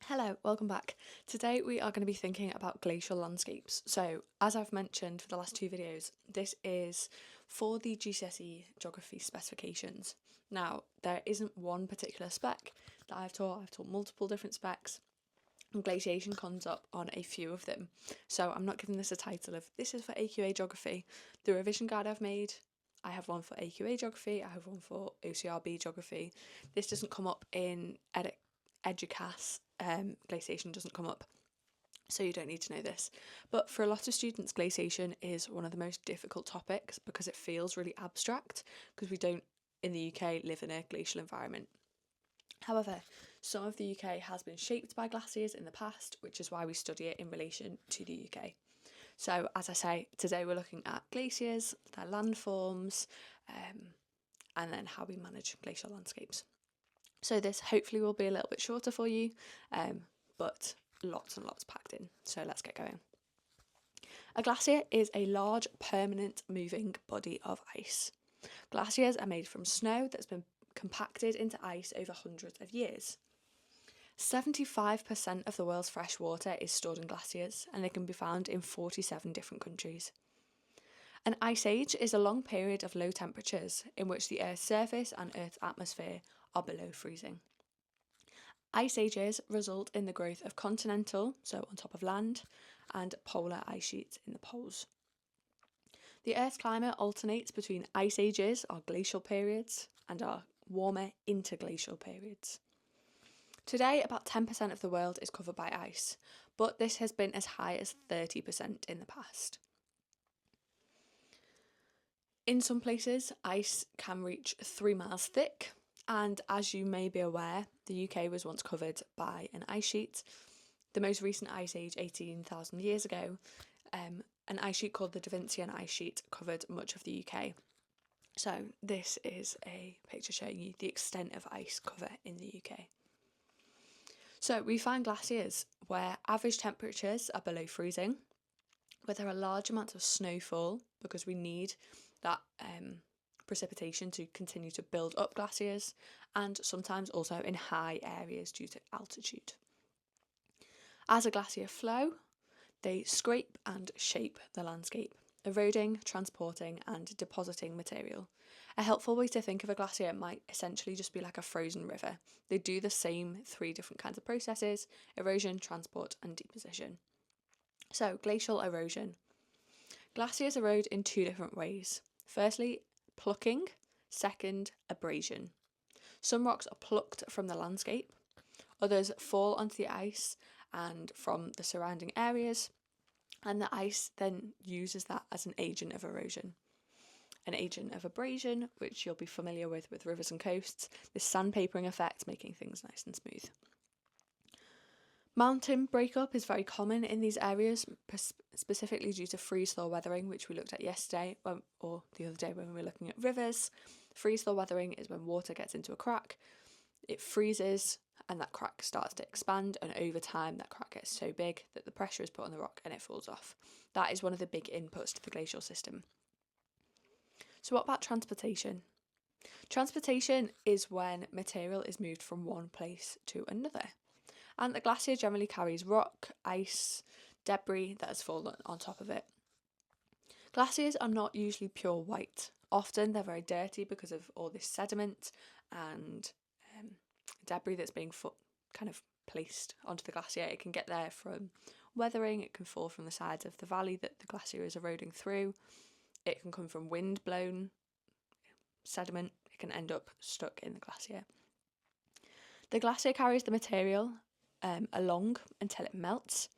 Hello, welcome back. Today we are going to be thinking about glacial landscapes. So, as I've mentioned for the last two videos, this is for the GCSE geography specifications. Now, there isn't one particular spec that I've taught multiple different specs, and glaciation comes up on a few of them. So, I'm not giving this a title of this is for AQA geography. The revision guide I've made, I have one for AQA geography, I have one for OCRB geography. This doesn't come up in Educas. Glaciation doesn't come up, so you don't need to know this. But for a lot of students, glaciation is one of the most difficult topics because it feels really abstract because we don't in the UK live in a glacial environment. However, some of the UK has been shaped by glaciers in the past, which is why we study it in relation to the UK. So, as I say, today we're looking at glaciers, their landforms, and then how we manage glacial landscapes. So this hopefully will be a little bit shorter for you, but lots and lots packed in. So let's get going. A glacier is a large, permanent, moving body of ice. Glaciers are made from snow that's been compacted into ice over hundreds of years. 75% of the world's fresh water is stored in glaciers, and they can be found in 47 different countries. An ice age is a long period of low temperatures in which the Earth's surface and Earth's atmosphere are below freezing. Ice ages result in the growth of continental, so on top of land, and polar ice sheets in the poles. The Earth's climate alternates between ice ages, our glacial periods, and our warmer interglacial periods. Today, about 10% of the world is covered by ice, but this has been as high as 30% in the past. In some places, ice can reach 3 miles thick, and as you may be aware, the UK was once covered by an ice sheet. The most recent ice age, 18,000 years ago, an ice sheet called the Da Vincian ice sheet covered much of the UK. So this is a picture showing you the extent of ice cover in the UK. So we find glaciers where average temperatures are below freezing, where there are large amounts of snowfall because we need that precipitation to continue to build up glaciers, and sometimes also in high areas due to altitude. As a glacier flow, they scrape and shape the landscape, eroding, transporting and depositing material. A helpful way to think of a glacier might essentially just be like a frozen river. They do the same 3 different kinds of processes: erosion, transport and deposition. So, glacial erosion. Glaciers erode in 2 different ways. Firstly, plucking. Second, abrasion. Some rocks are plucked from the landscape, others fall onto the ice and from the surrounding areas, and the ice then uses that as an agent of erosion. An agent of abrasion, which you'll be familiar with rivers and coasts, this sandpapering effect making things nice and smooth. Mountain breakup is very common in these areas, specifically due to freeze-thaw weathering, which we looked at yesterday, or the other day when we were looking at rivers. Freeze-thaw weathering is when water gets into a crack, it freezes, and that crack starts to expand, and over time that crack gets so big that the pressure is put on the rock and it falls off. That is one of the big inputs to the glacial system. So what about transportation? Transportation is when material is moved from one place to another. And the glacier generally carries rock, ice, debris that has fallen on top of it. Glaciers are not usually pure white. Often they're very dirty because of all this sediment and debris that's being kind of placed onto the glacier. It can get there from weathering, it can fall from the sides of the valley that the glacier is eroding through, it can come from wind-blown sediment, it can end up stuck in the glacier. The glacier carries the material along until it melts,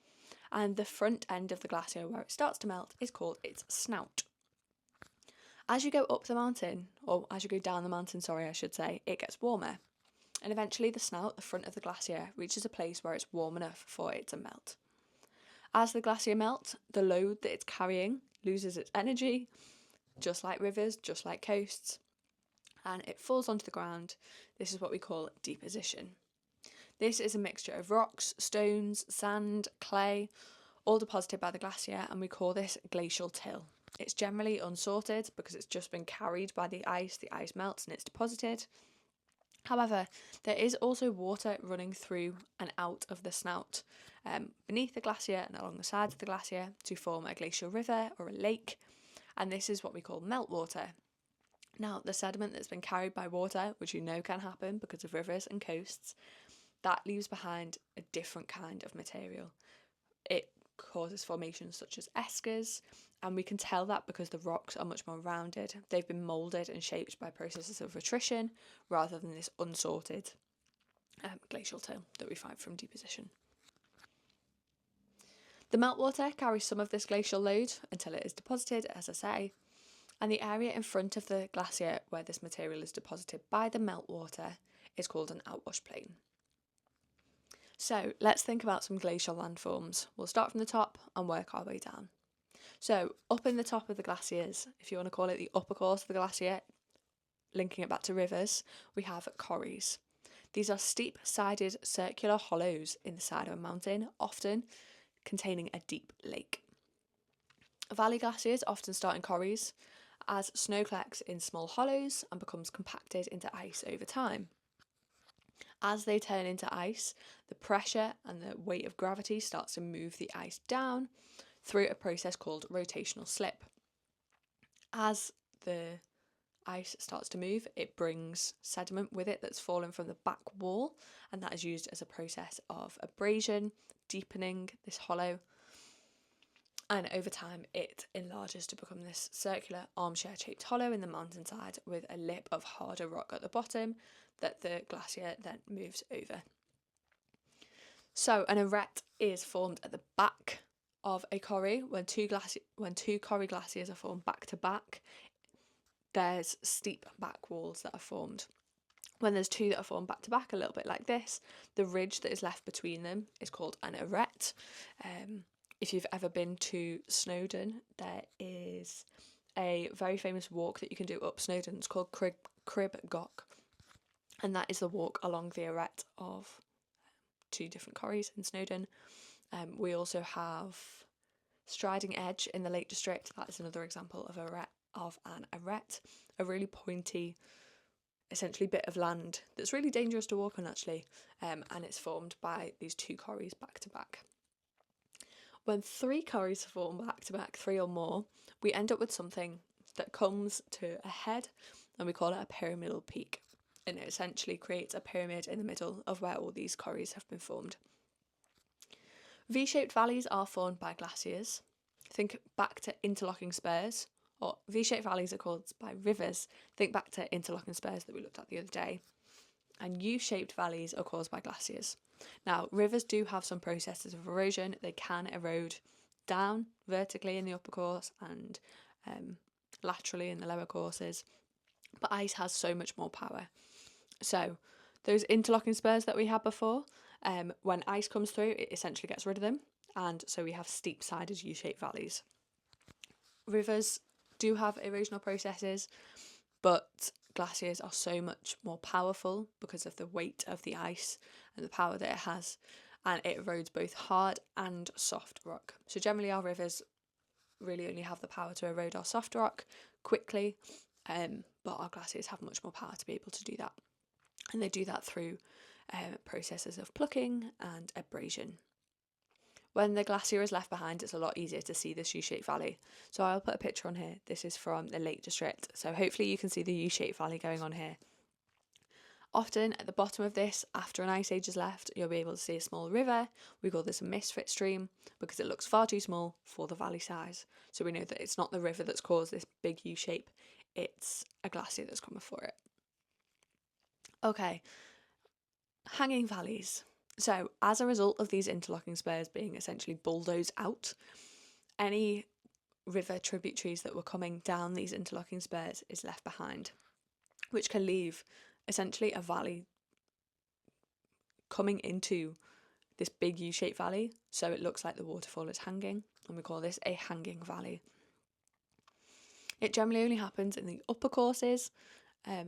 and the front end of the glacier where it starts to melt is called its snout. As you go up the mountain, or as you go down the mountain, I should say, it gets warmer, and eventually the snout, the front of the glacier, reaches a place where it's warm enough for it to melt. As the glacier melts, the load that it's carrying loses its energy, just like rivers, just like coasts, and it falls onto the ground. This is what we call deposition. This is a mixture of rocks, stones, sand, clay, all deposited by the glacier, and we call this glacial till. It's generally unsorted because it's just been carried by the ice melts and it's deposited. However, there is also water running through and out of the snout beneath the glacier and along the sides of the glacier to form a glacial river or a lake, and this is what we call meltwater. Now, the sediment that's been carried by water, which you know can happen because of rivers and coasts, that leaves behind a different kind of material. It causes formations such as eskers, and we can tell that because the rocks are much more rounded. They've been moulded and shaped by processes of attrition rather than this unsorted glacial till that we find from deposition. The meltwater carries some of this glacial load until it is deposited, as I say, and the area in front of the glacier where this material is deposited by the meltwater is called an outwash plain. So let's think about some glacial landforms. We'll start from the top and work our way down. So up in the top of the glaciers, if you want to call it the upper course of the glacier, linking it back to rivers, we have corries. These are steep-sided circular hollows in the side of a mountain, often containing a deep lake. Valley glaciers often start in corries, as snow collects in small hollows and becomes compacted into ice over time. As they turn into ice, the pressure and the weight of gravity starts to move the ice down through a process called rotational slip. As the ice starts to move, it brings sediment with it that's fallen from the back wall, and that is used as a process of abrasion, deepening this hollow, and over time it enlarges to become this circular armchair shaped hollow in the mountainside with a lip of harder rock at the bottom that the glacier then moves over. So an arête is formed at the back of a corrie. When two corrie glaciers are formed back to back, there's steep back walls that are formed. When there's two that are formed back to back, a little bit like this, the ridge that is left between them is called an arête. If you've ever been to Snowdon, there is a very famous walk that you can do up Snowdon. It's called Crib Goch, and that is the walk along the arête of two different corries in Snowdon. We also have Striding Edge in the Lake District. That is another example of an arête, a really pointy, essentially bit of land that's really dangerous to walk on actually, and it's formed by these two corries back to back. When three corries are formed back to back, three or more, we end up with something that comes to a head, and we call it a pyramidal peak, and it essentially creates a pyramid in the middle of where all these corries have been formed. V-shaped valleys are formed by glaciers. Think back to interlocking spurs, or V-shaped valleys are caused by rivers. Think back to interlocking spurs that we looked at the other day. And U-shaped valleys are caused by glaciers. Now, rivers do have some processes of erosion. They can erode down vertically in the upper course and laterally in the lower courses, but ice has so much more power. So those interlocking spurs that we had before, when ice comes through, it essentially gets rid of them, and so we have steep-sided U-shaped valleys. Rivers do have erosional processes, but glaciers are so much more powerful because of the weight of the ice and the power that it has, and it erodes both hard and soft rock. So generally our rivers really only have the power to erode our soft rock quickly, but our glaciers have much more power to be able to do that, and they do that through processes of plucking and abrasion. When the glacier is left behind, it's a lot easier to see this U-shaped valley. So I'll put a picture on here. This is from the Lake District. So hopefully you can see the U-shaped valley going on here. Often at the bottom of this, after an ice age is left, you'll be able to see a small river. We call this a misfit stream because it looks far too small for the valley size. So we know that it's not the river that's caused this big U-shape, it's a glacier that's come before it. Okay, hanging valleys. So as a result of these interlocking spurs being essentially bulldozed out, any river tributaries that were coming down these interlocking spurs is left behind, which can leave essentially a valley coming into this big U-shaped valley, so it looks like the waterfall is hanging, and we call this a hanging valley. It generally only happens in the upper courses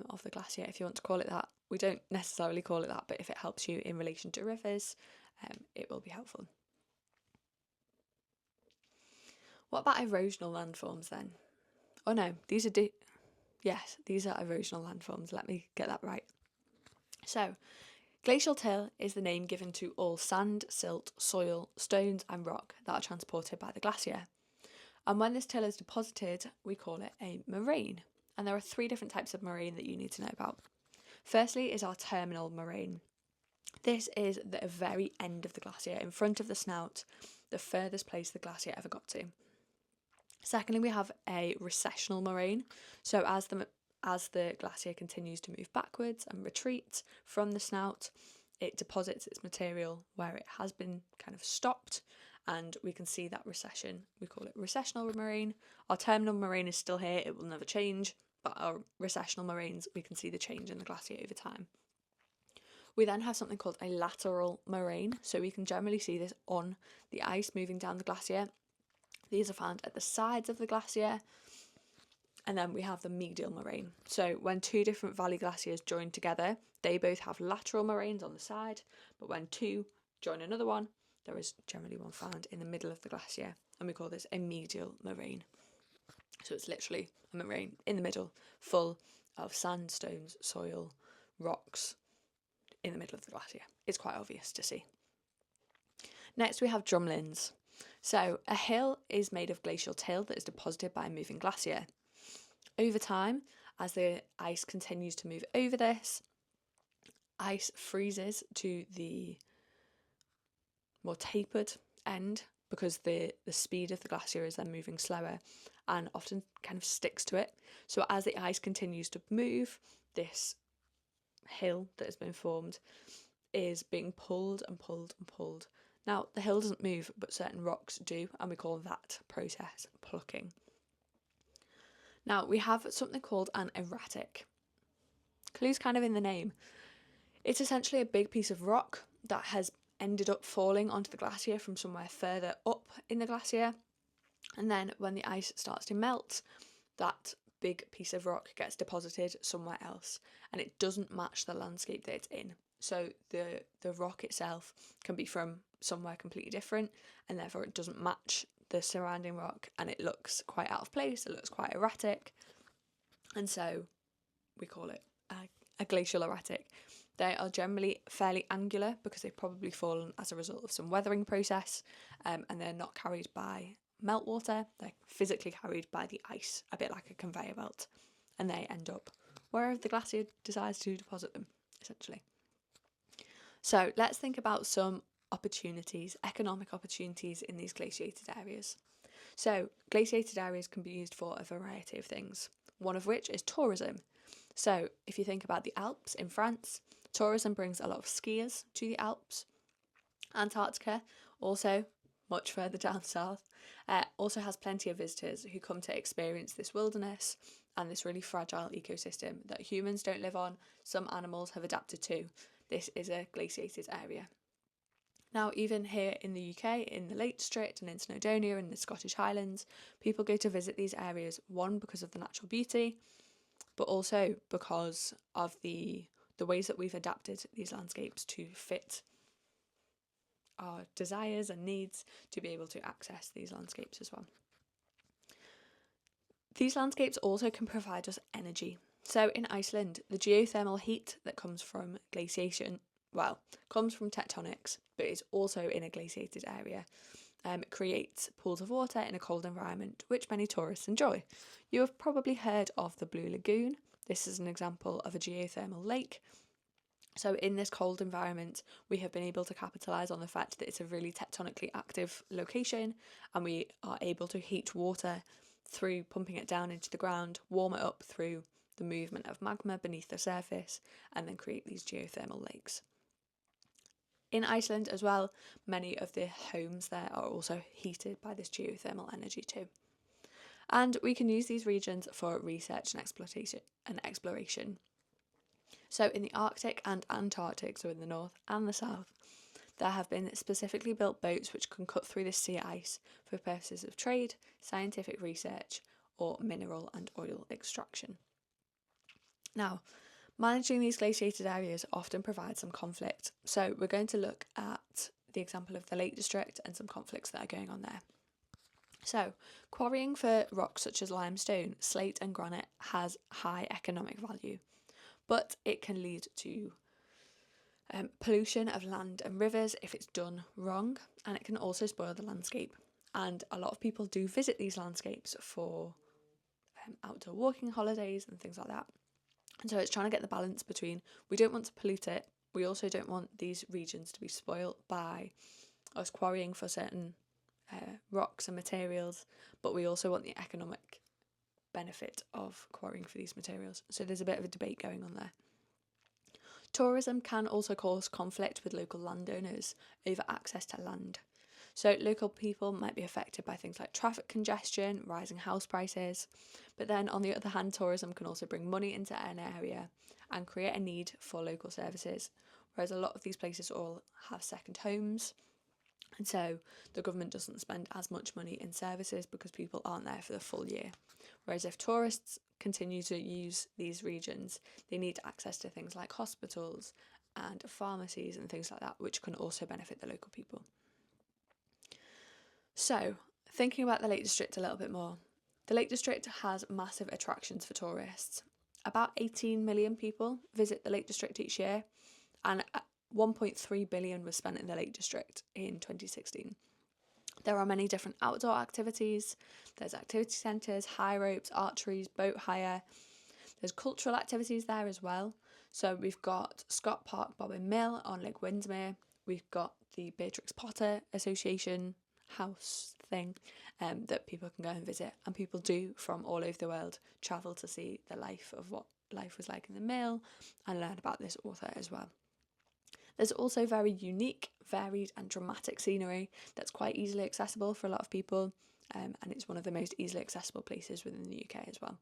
of the glacier, if you want to call it that. We don't necessarily call it that, but if it helps you in relation to rivers, it will be helpful. What about erosional landforms then? Oh no, these are erosional landforms. Let me get that right. So, glacial till is the name given to all sand, silt, soil, stones and rock that are transported by the glacier. And when this till is deposited, we call it a moraine. And there are 3 different types of moraine that you need to know about. Firstly is our terminal moraine. This is the very end of the glacier, in front of the snout, the furthest place the glacier ever got to. Secondly, we have a recessional moraine. So as the glacier continues to move backwards and retreat from the snout, it deposits its material where it has been kind of stopped, and we can see that recession. We call it recessional moraine. Our terminal moraine is still here, it will never change, but our recessional moraines, we can see the change in the glacier over time. We then have something called a lateral moraine, so we can generally see this on the ice moving down the glacier. These are found at the sides of the glacier. And then we have the medial moraine. So when 2 different valley glaciers join together, they both have lateral moraines on the side, but when 2 join another one, there is generally one found in the middle of the glacier, and we call this a medial moraine. So it's literally a moraine in the middle, full of sandstones, soil, rocks, in the middle of the glacier. It's quite obvious to see. Next we have drumlins. So a hill is made of glacial till that is deposited by a moving glacier. Over time, as the ice continues to move over this, ice freezes to the more tapered end because the speed of the glacier is then moving slower and often kind of sticks to it. So as the ice continues to move, this hill that has been formed is being pulled and pulled and pulled. Now, the hill doesn't move, but certain rocks do, and we call that process plucking. Now, we have something called an erratic. Clue's kind of in the name. It's essentially a big piece of rock that has ended up falling onto the glacier from somewhere further up in the glacier. And then when the ice starts to melt, that big piece of rock gets deposited somewhere else, and it doesn't match the landscape that it's in. So the rock itself can be from somewhere completely different, and therefore it doesn't match the surrounding rock, and it looks quite out of place, it looks quite erratic, and so we call it a glacial erratic. They are generally fairly angular because they've probably fallen as a result of some weathering process, and they're not carried by meltwater, they're physically carried by the ice, a bit like a conveyor belt, and they end up wherever the glacier decides to deposit them, essentially. So let's think about some opportunities, economic opportunities in these glaciated areas. So glaciated areas can be used for a variety of things, one of which is tourism. So if you think about the Alps in France, tourism brings a lot of skiers to the Alps. Antarctica, also much further down south, also has plenty of visitors who come to experience this wilderness and this really fragile ecosystem that humans don't live on, some animals have adapted to. This is a glaciated area. Now, even here in the UK, in the Lake District and in Snowdonia and the Scottish Highlands, people go to visit these areas, one, because of the natural beauty, but also because of the ways that we've adapted these landscapes to fit our desires and needs to be able to access these landscapes as well. These landscapes also can provide us energy. So in Iceland, the geothermal heat that comes from glaciation, comes from tectonics, but is also in a glaciated area. Creates pools of water in a cold environment, which many tourists enjoy. You have probably heard of the Blue Lagoon. This is an example of a geothermal lake. So in this cold environment, we have been able to capitalise on the fact that it's a really tectonically active location, and we are able to heat water through pumping it down into the ground, warm it up through the movement of magma beneath the surface, and then create these geothermal lakes. In Iceland as well, many of the homes there are also heated by this geothermal energy too. And we can use these regions for research and exploration. So in the Arctic and Antarctic, so in the north and the south, there have been specifically built boats which can cut through the sea ice for purposes of trade, scientific research, or mineral and oil extraction. Now, managing these glaciated areas often provides some conflict, so we're going to look at the example of the Lake District and some conflicts that are going on there. So, quarrying for rocks such as limestone, slate and granite has high economic value, but it can lead to Pollution of land and rivers if it's done wrong, and it can also spoil the landscape. And a lot of people do visit these landscapes for outdoor walking holidays and things like that. And so it's trying to get the balance between, we don't want to pollute it, we also don't want these regions to be spoilt by us quarrying for certain rocks and materials, but we also want the economic benefit of quarrying for these materials. So there's a bit of a debate going on there. Tourism can also cause conflict with local landowners over access to land. So local people might be affected by things like traffic congestion, rising house prices, but then on the other hand, tourism can also bring money into an area and create a need for local services, whereas a lot of these places all have second homes, and so the government doesn't spend as much money in services because people aren't there for the full year. Whereas if tourists continue to use these regions, they need access to things like hospitals and pharmacies and things like that, which can also benefit the local people. So, thinking about the Lake District a little bit more, the Lake District has massive attractions for tourists. About 18 million people visit the Lake District each year, and 1.3 billion was spent in the Lake District in 2016. There are many different outdoor activities. There's activity centres, high ropes, archery, boat hire. There's cultural activities there as well. So we've got Scott Park Bobbin Mill on Lake Windermere. We've got the Beatrix Potter Association house thing that people can go and visit, and people do from all over the world travel to see the life of what life was like in the mill and learn about this author as well. There's also very unique, varied and dramatic scenery that's quite easily accessible for a lot of people, and it's one of the most easily accessible places within the UK as well.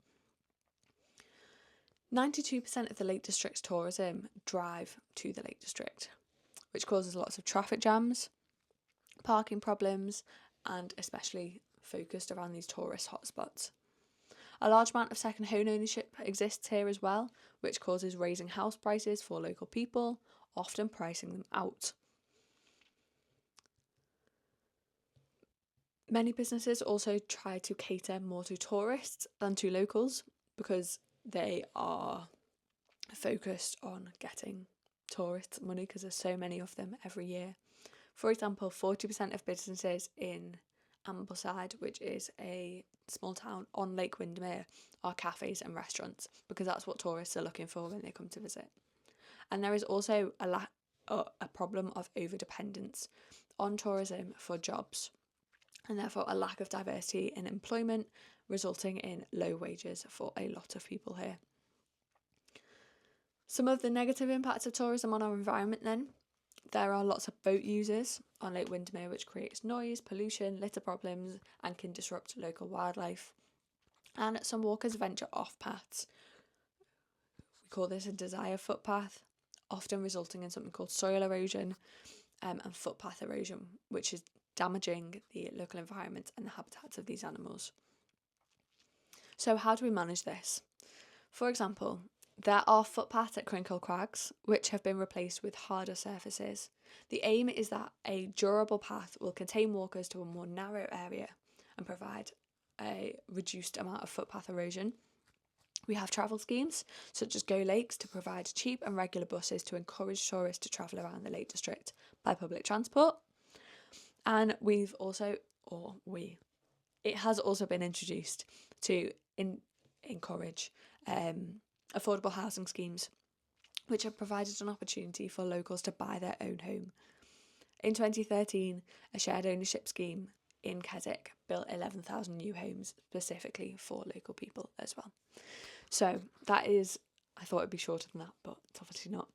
92% of the Lake District's tourism drive to the Lake District, which causes lots of traffic jams, parking problems, and especially focused around these tourist hotspots. A large amount of second home ownership exists here as well, which causes raising house prices for local people, often pricing them out. Many businesses also try to cater more to tourists than to locals because they are focused on getting tourists money because there's so many of them every year. For example, 40% of businesses in Ambleside, which is a small town on Lake Windermere, are cafes and restaurants because that's what tourists are looking for when they come to visit. And there is also a problem of overdependence on tourism for jobs, and therefore a lack of diversity in employment, resulting in low wages for a lot of people here. Some of the negative impacts of tourism on our environment then. There are lots of boat users on Lake Windermere, which creates noise, pollution, litter problems, and can disrupt local wildlife. And some walkers venture off paths. We call this a desire footpath, often resulting in something called soil erosion and footpath erosion, which is damaging the local environment and the habitats of these animals. So how do we manage this? For example, there are footpaths at Crinkle Crags, which have been replaced with harder surfaces. The aim is that a durable path will contain walkers to a more narrow area and provide a reduced amount of footpath erosion. We have travel schemes, such as Go Lakes, to provide cheap and regular buses to encourage tourists to travel around the Lake District by public transport. And it has also been introduced to encourage affordable housing schemes, which have provided an opportunity for locals to buy their own home. In 2013, a shared ownership scheme in Keswick built 11,000 new homes specifically for local people as well. So that is, I thought it'd be shorter than that, but it's obviously not.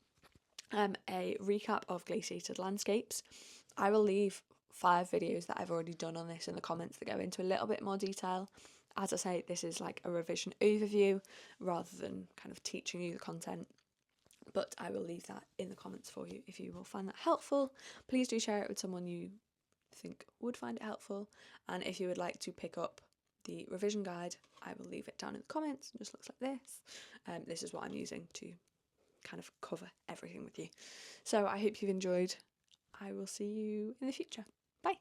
A recap of glaciated landscapes. I will leave 5 videos that I've already done on this in the comments that go into a little bit more detail. As I say, this is like a revision overview rather than kind of teaching you the content, but I will leave that in the comments for you if you will find that helpful. Please do share it with someone you think would find it helpful, and if you would like to pick up the revision guide, I will leave it down in the comments. It just looks like this. This is what I'm using to kind of cover everything with you. So I hope you've enjoyed. I will see you in the future. Bye.